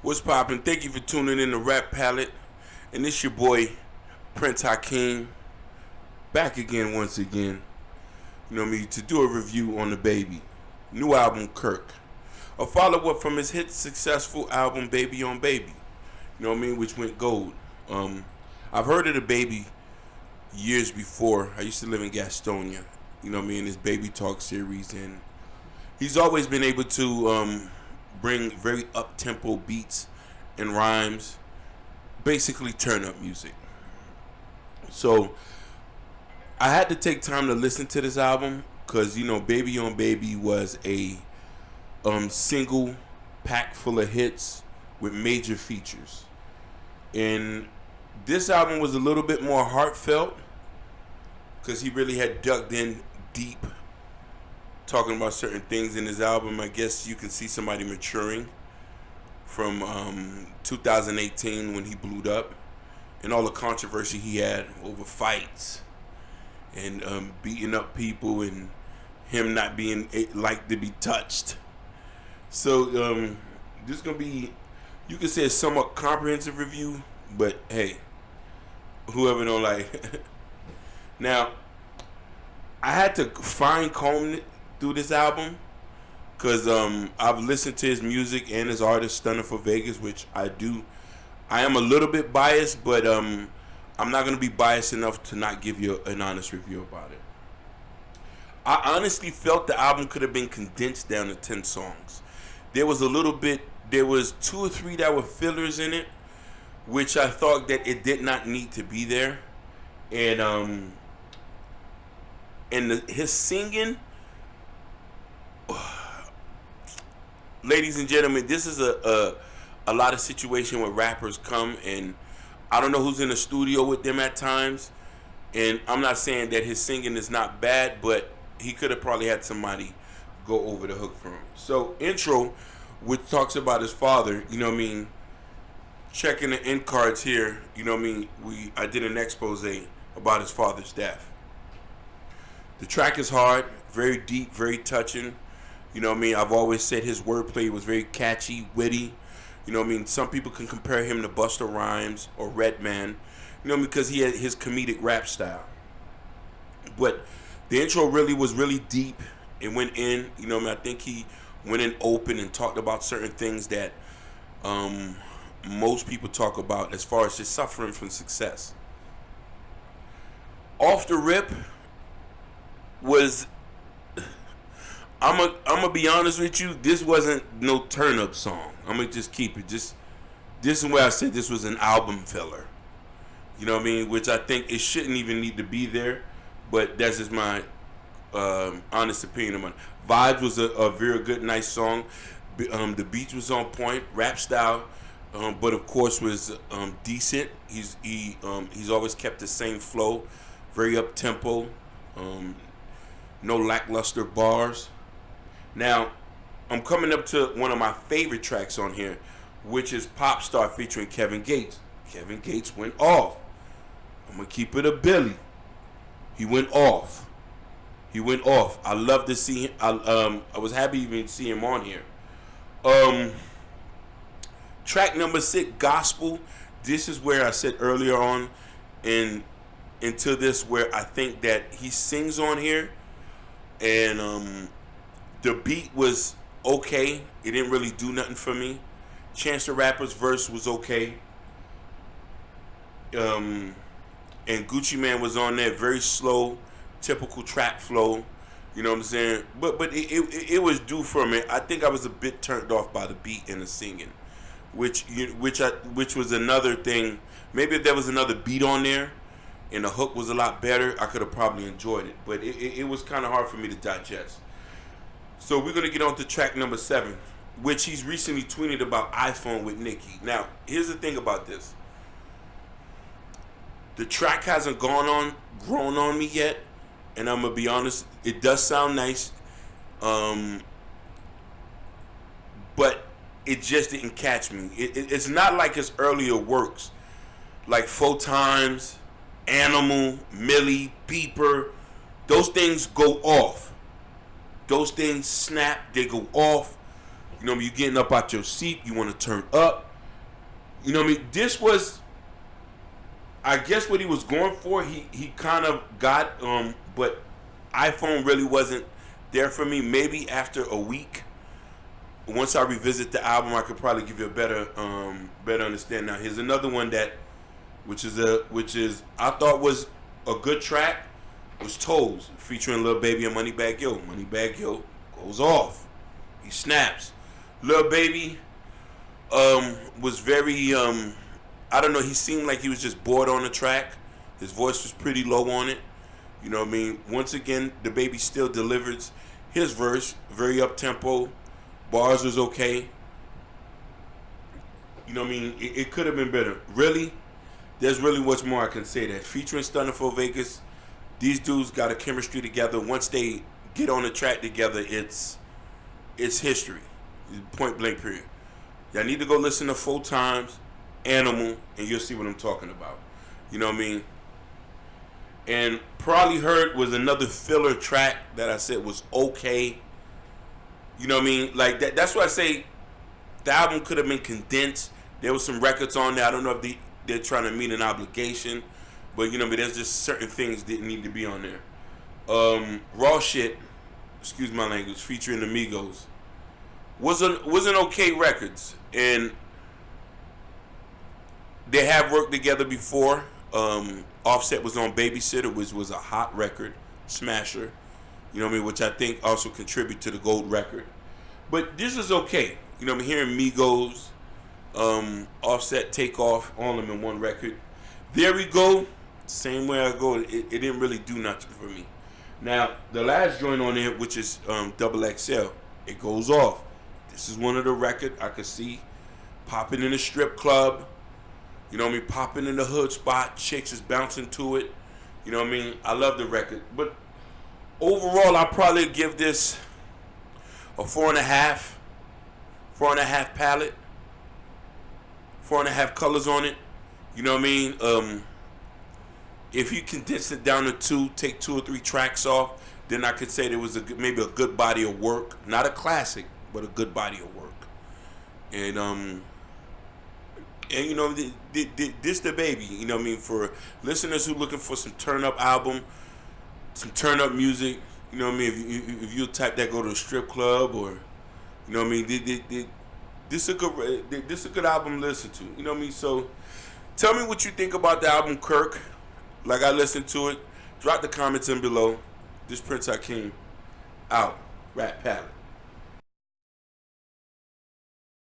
What's poppin'? Thank you for tuning in to Rap Palette. And this your boy, Prince Hakeem. Back again, once again. You know what I mean? To do a review on DaBaby. New album, Kirk. A follow-up from his hit successful album, Baby on Baby. You know what I mean? Which went gold. I've heard of DaBaby years before. I used to live in Gastonia. You know what I mean? His Baby Talk series. And he's always been able to bring very up-tempo beats and rhymes, basically turn up music. So I had to take time to listen to this album because, you know, Baby on Baby was a single pack full of hits with major features. And this album was a little bit more heartfelt because he really had dug in deep talking about certain things in his album. I guess you can see somebody maturing from 2018 when he blew up and all the controversy he had over fights and beating up people and him not being like to be touched. So this is going to be, you can say, a somewhat comprehensive review, but hey, whoever don't like. Now, I had to fine comb it through this album because I've listened to his music and his artist Stunner for Vegas, which I do. I am a little bit biased, but I'm not going to be biased enough to not give you an honest review about it. I honestly felt the album could have been condensed down to 10 songs. There was 2 or 3 that were fillers in it, which I thought that it did not need to be there. And his singing, ladies and gentlemen, this is a lot of situation where rappers come, and I don't know who's in the studio with them at times, and I'm not saying that his singing is not bad, but he could have probably had somebody go over the hook for him. So intro, which talks about his father, you know what I mean, checking the end cards here, you know what I mean, I did an expose about his father's death. The track is hard, very deep, very touching. You know what I mean? I've always said his wordplay was very catchy, witty. You know what I mean? Some people can compare him to Busta Rhymes or Redman, you know, because he had his comedic rap style. But the intro was really deep. It went in, you know what I mean? I think he went in open and talked about certain things that most people talk about as far as just suffering from success. Off the rip was, I'm gonna be honest with you, this wasn't no turn up song. I'm gonna just keep it. This is where I said this was an album filler. You know what I mean? Which I think it shouldn't even need to be there, but that's just my honest opinion on it. Vibes was a very good, nice song. The beat was on point, rap style, but of course was decent. He's always kept the same flow, very up tempo, no lackluster bars. Now, I'm coming up to one of my favorite tracks on here, which is Pop Star featuring Kevin Gates. Kevin Gates went off. I'm going to keep it a Billy. He went off. I love to see him. I was happy even to see him on here. Track number 6, Gospel. This is where I said earlier on into this where I think that he sings on here. And the beat was okay. It didn't really do nothing for me. Chance the Rapper's verse was okay. And Gucci Mane was on there, very slow, typical trap flow. You know what I'm saying? But it was due for me. I think I was a bit turned off by the beat and the singing, which was another thing. Maybe if there was another beat on there and the hook was a lot better, I could have probably enjoyed it. But it was kind of hard for me to digest. So we're going to get on to track number 7, which he's recently tweeted about iPhone with Nicki. Now, here's the thing about this. The track hasn't grown on me yet, and I'm going to be honest, it does sound nice, but it just didn't catch me. It's not like his earlier works, like 4 Times, Animal, Millie, Beeper. Those things go off. Those things snap, they go off. You know, you're getting up out your seat, you want to turn up. You know what I mean? This was, I guess, what he was going for. He kind of got, but iPhone really wasn't there for me. Maybe after a week, once I revisit the album, I could probably give you a better understanding. Now, here's another one that, which is I thought was a good track, was Toes, featuring Lil Baby and Moneybagg Yo. Moneybagg Yo goes off. He snaps. Lil Baby was very, I don't know, he seemed like he was just bored on the track. His voice was pretty low on it. You know what I mean? Once again, DaBaby still delivers his verse, very up-tempo. Bars was okay. You know what I mean? It could have been better. Really, there's really much more I can say that. Featuring Stunner for Vegas, these dudes got a chemistry together. Once they get on the track together, it's history. Point blank period. Y'all need to go listen to Full Times, Animal, and you'll see what I'm talking about. You know what I mean? And Probably Heard was another filler track that I said was okay. You know what I mean? Like that's why I say the album could have been condensed. There was some records on there. I don't know if they're trying to meet an obligation, but you know, but there's just certain things that need to be on there. Raw Shit, excuse my language, featuring Amigos, was an okay records, and they have worked together before. Offset was on Babysitter, which was a hot record, smasher. You know what I mean? Which I think also contribute to the gold record. But this is okay. You know, I'm hearing Migos, Offset, Takeoff, all of them in one record. There we go. Same way I go. It didn't really do nothing for me. Now, the last joint on there, which is Double XL, it goes off. This is one of the records I could see popping in a strip club. You know what I mean? Popping in the hood spot. Chicks is bouncing to it. You know what I mean? I love the record. But overall, I'll probably give this a 4.5. 4.5 palette. 4.5 colors on it. You know what I mean? If you condense it down to 2, take 2 or 3 tracks off, then I could say there was maybe a good body of work. Not a classic, but a good body of work. And you know, this DaBaby, you know what I mean, for listeners who looking for some turn-up album, some turn-up music, you know what I mean, if you type that, go to a strip club, or, you know what I mean, this is a good album to listen to, you know what I mean. So tell me what you think about the album, Kirk. Like, I listened to it. Drop the comments in below. This Prince Hakeem out. Rap Palette.